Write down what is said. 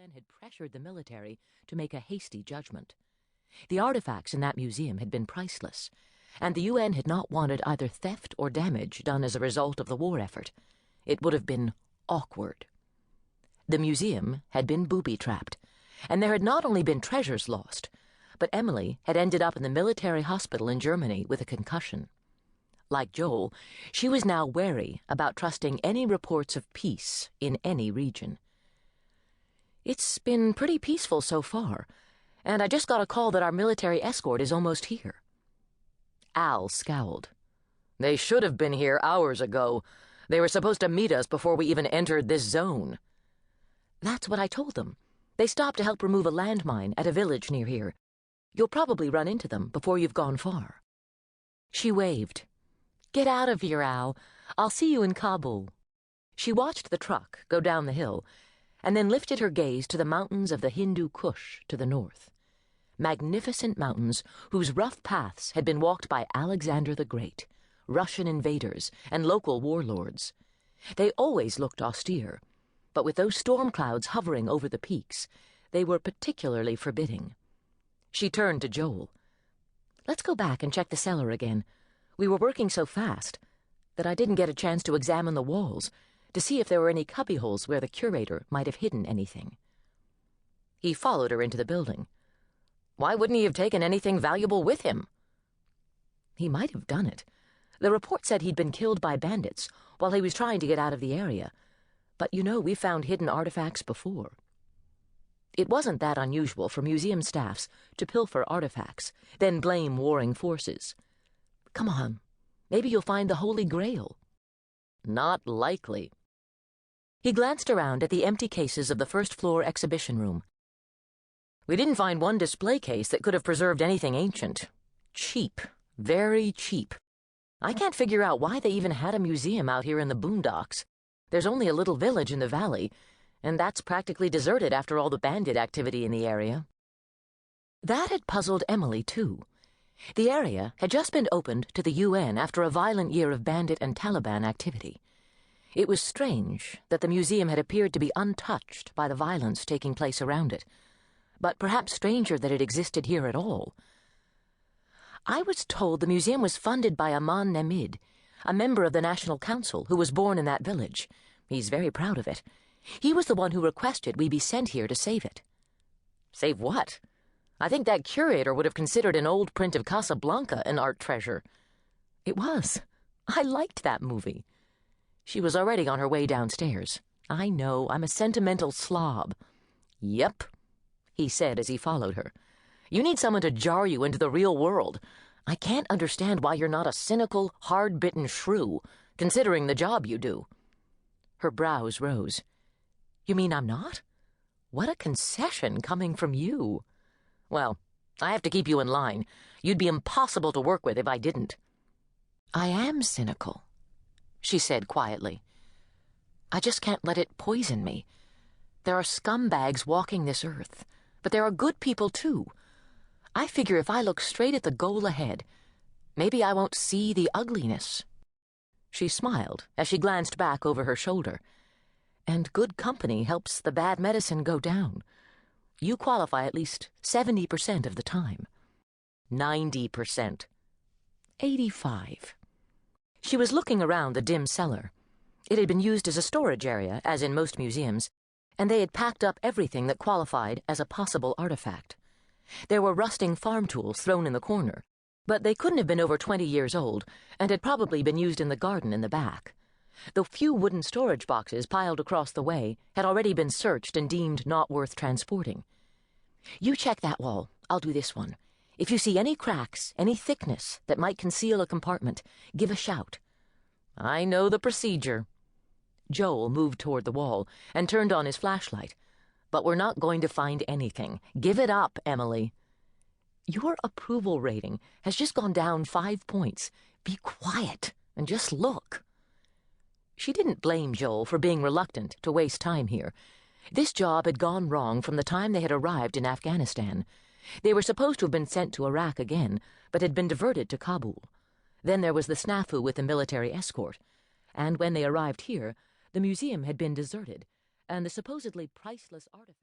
UN had pressured the military to make a hasty judgment. The artifacts in that museum had been priceless, and the UN had not wanted either theft or damage done as a result of the war effort. It would have been awkward. The museum had been booby-trapped, and there had not only been treasures lost, but Emily had ended up in the military hospital in Germany with a concussion. Like Joel, she was now wary about trusting any reports of peace in any region. It's been pretty peaceful so far, and I just got a call that our military escort is almost here. Al scowled. They should have been here hours ago. They were supposed to meet us before we even entered this zone. That's what I told them. They stopped to help remove a landmine at a village near here. You'll probably run into them before you've gone far. She waved. Get out of here, Al. I'll see you in Kabul. She watched the truck go down the hill, and then lifted her gaze to the mountains of the Hindu Kush to the north. Magnificent mountains whose rough paths had been walked by Alexander the Great, Russian invaders, and local warlords. They always looked austere, but with those storm clouds hovering over the peaks, they were particularly forbidding. She turned to Joel. Let's go back and check the cellar again. We were working so fast that I didn't get a chance to examine the walls to see if there were any cubbyholes where the curator might have hidden anything. He followed her into the building. Why wouldn't he have taken anything valuable with him? He might have done it. The report said he'd been killed by bandits while he was trying to get out of the area. But you know, we found hidden artifacts before. It wasn't that unusual for museum staffs to pilfer artifacts, then blame warring forces. Come on, maybe you'll find the Holy Grail. Not likely. He glanced around at the empty cases of the first-floor exhibition room. We didn't find one display case that could have preserved anything ancient. Cheap, very cheap. I can't figure out why they even had a museum out here in the boondocks. There's only a little village in the valley, and that's practically deserted after all the bandit activity in the area. That had puzzled Emily, too. The area had just been opened to the UN after a violent year of bandit and Taliban activity. It was strange that the museum had appeared to be untouched by the violence taking place around it, but perhaps stranger that it existed here at all. I was told the museum was funded by Aman Nemid, a member of the National Council who was born in that village. He's very proud of it. He was the one who requested we be sent here to save it. Save what? I think that curator would have considered an old print of Casablanca an art treasure. It was. I liked that movie. She was already on her way downstairs. I know, I'm a sentimental slob. Yep, he said as he followed her. You need someone to jar you into the real world. I can't understand why you're not a cynical, hard-bitten shrew, considering the job you do. Her brows rose. You mean I'm not? What a concession coming from you. Well, I have to keep you in line. You'd be impossible to work with if I didn't. I am cynical, she said quietly. I just can't let it poison me. There are scumbags walking this earth, but there are good people too. I figure if I look straight at the goal ahead, maybe I won't see the ugliness. She smiled as she glanced back over her shoulder. And good company helps the bad medicine go down. You qualify at least 70% of the time. 90%. 85%. She was looking around the dim cellar. It had been used as a storage area, as in most museums, and they had packed up everything that qualified as a possible artifact. There were rusting farm tools thrown in the corner, but they couldn't have been over 20 years old and had probably been used in the garden in the back. The few wooden storage boxes piled across the way had already been searched and deemed not worth transporting. You check that wall. I'll do this one. If you see any cracks, any thickness that might conceal a compartment, give a shout. I know the procedure. Joel moved toward the wall and turned on his flashlight. But we're not going to find anything. Give it up, Emily. Your approval rating has just gone down 5 points. Be quiet and just look. She didn't blame Joel for being reluctant to waste time here. This job had gone wrong from the time they had arrived in Afghanistan. They were supposed to have been sent to Iraq again, but had been diverted to Kabul. Then there was the snafu with the military escort. And when they arrived here, the museum had been deserted, and the supposedly priceless artifacts